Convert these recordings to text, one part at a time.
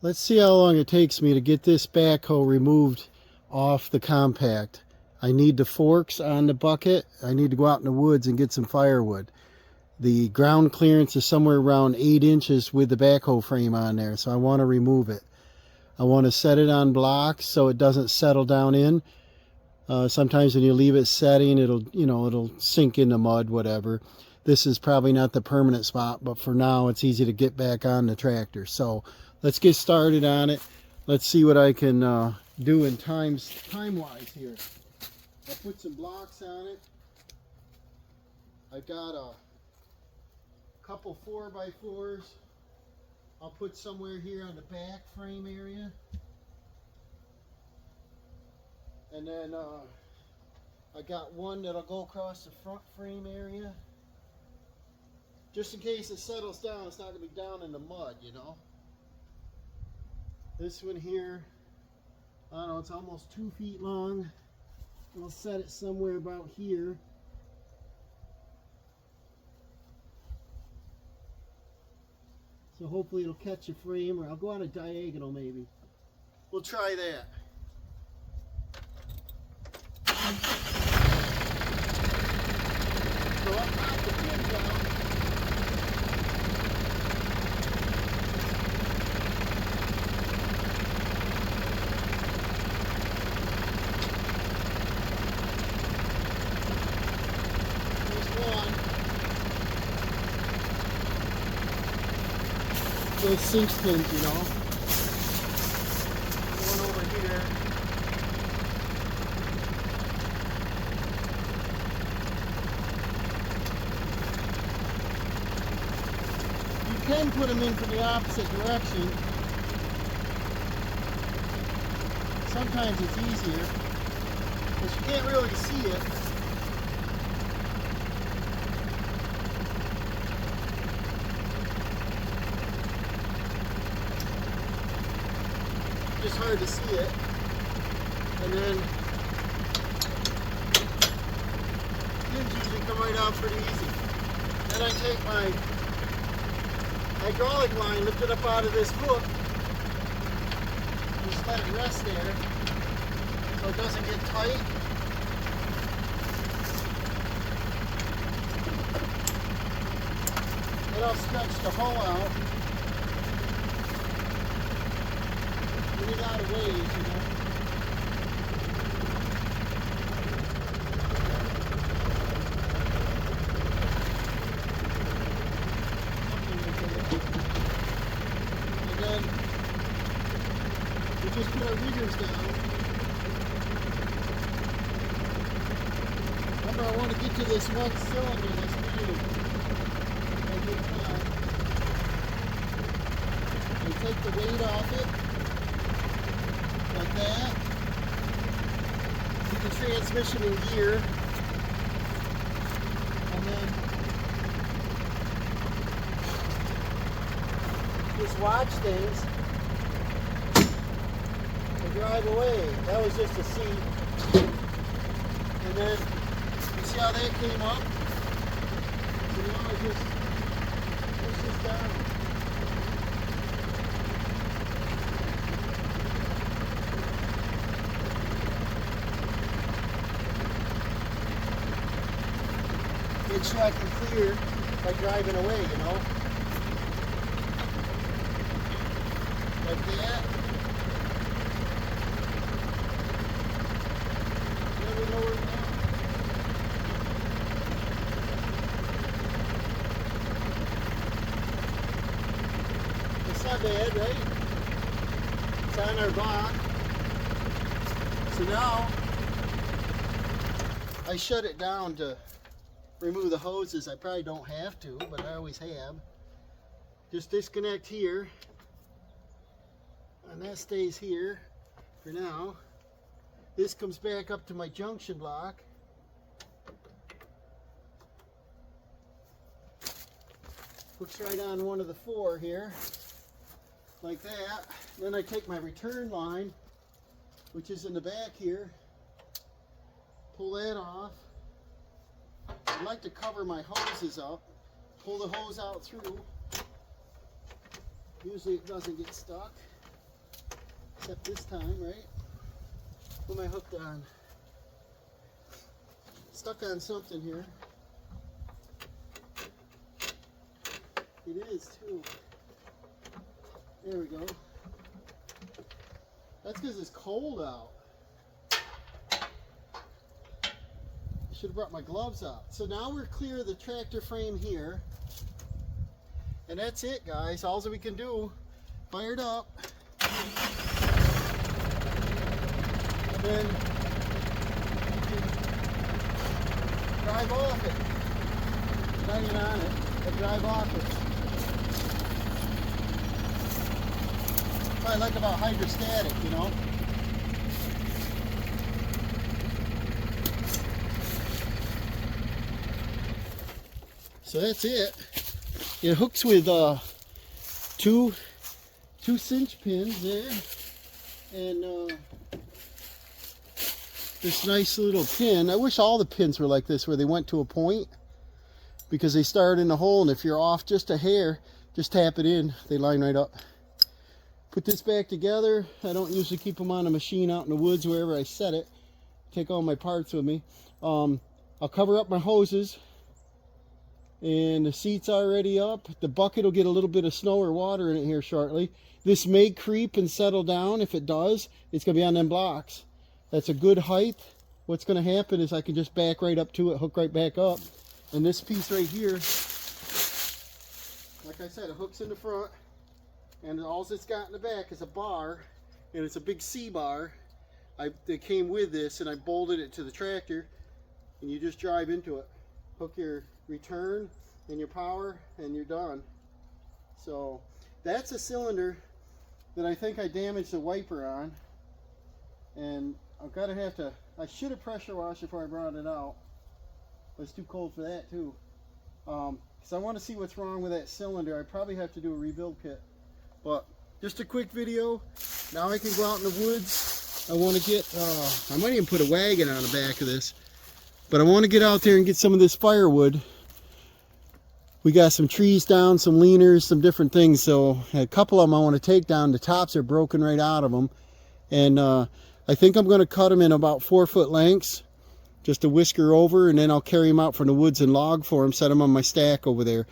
Let's see how long it takes me to get this backhoe removed off the compact. I need the forks on the bucket. I need to go out in the woods and get some firewood. The ground clearance is somewhere around 8 inches with the backhoe frame on there, so I want to remove it. I want to set it on blocks so it doesn't settle down in. Sometimes when you leave it setting, it'll sink in the mud, whatever. This is probably not the permanent spot, but for now it's easy to get back on the tractor. So let's get started on it. Let's see what I can do in time-wise here. I'll put some blocks on it. I've got a couple 4x4s. I'll put somewhere here on the back frame area. And then I got one that'll go across the front frame area. Just in case it settles down, it's not going to be down in the mud, you know. This one here, I don't know, it's almost 2 feet long. I'll set it somewhere about here. So hopefully it'll catch a frame, or I'll go on a diagonal maybe. We'll try that. So I'll pop the pin down. Those cinch pins, you know. One over here. You can put them in from the opposite direction. Sometimes it's easier, because you can't really see it. Just hard to see it. And then pins usually come right out pretty easy. Then I take my hydraulic line, lift it up out of this hook, just let it rest there so it doesn't get tight. Then I'll stretch the hull out. Get it out of ways, you know. And then we just put our readers down. Remember, I want to get to this one cylinder that's new. I take the weight off it. Like that. Put the transmission in gear. And then just watch things and drive away. That was just a seat. And then you see how that came up? So now I just push this down. Make sure I can clear by driving away, you know. Like that. Never know where to go. It's not bad, right? It's on our block. So now I shut it down to remove the hoses. I probably don't have to, but I always have. Just disconnect here, and that stays here for now. This comes back up to my junction block. Hooks right on one of the 4 here, like that. Then I take my return line, which is in the back here, pull that off. I like to cover my hoses up, pull the hose out through. Usually it doesn't get stuck. Except this time, right? What am I hooked on? Stuck on something here. It is too. There we go. That's because it's cold out. I should have brought my gloves out. So now we're clear of the tractor frame here. And that's it, guys. All that we can do, fire it up. And then you can drive off it. Not even on it, but drive off it. What I like about hydrostatic, you know. So that's it. It hooks with two cinch pins there, and this nice little pin. I wish all the pins were like this, where they went to a point, because they start in the hole, and if you're off just a hair, just tap it in. They line right up. Put this back together. I don't usually keep them on a machine out in the woods wherever I set it. Take all my parts with me. I'll cover up my hoses. And the seat's already up. The bucket will get a little bit of snow or water in it here shortly. This may creep and settle down. If it does, it's going to be on them blocks. That's a good height. What's going to happen is I can just back right up to it, hook right back up. And this piece right here, like I said, it hooks in the front. And all it's got in the back is a bar. And it's a big C-bar. They came with this, and I bolted it to the tractor. And you just drive into it. Hook your return and your power, and you're done. So that's a cylinder that I think I damaged the wiper on, and I've got to have to, I should have pressure washed before I brought it out, but it's too cold for that too, because I want to see what's wrong with that cylinder. I probably have to do a rebuild kit. But just a quick video. Now I can go out in the woods. I want to get I might even put a wagon on the back of this. But I want to get out there and get some of this firewood. We got some trees down, some leaners, some different things. So a couple of them I want to take down. The tops are broken right out of them. And I think I'm going to cut them in about 4-foot lengths. Just a whisker over, and then I'll carry them out from the woods and log for them. Set them on my stack over there.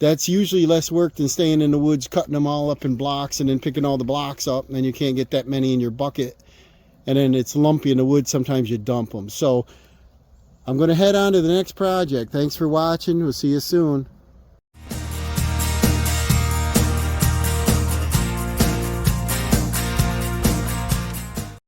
That's usually less work than staying in the woods, cutting them all up in blocks and then picking all the blocks up. And then you can't get that many in your bucket. And then it's lumpy in the woods. Sometimes you dump them. So I'm going to head on to the next project. Thanks for watching. We'll see you soon.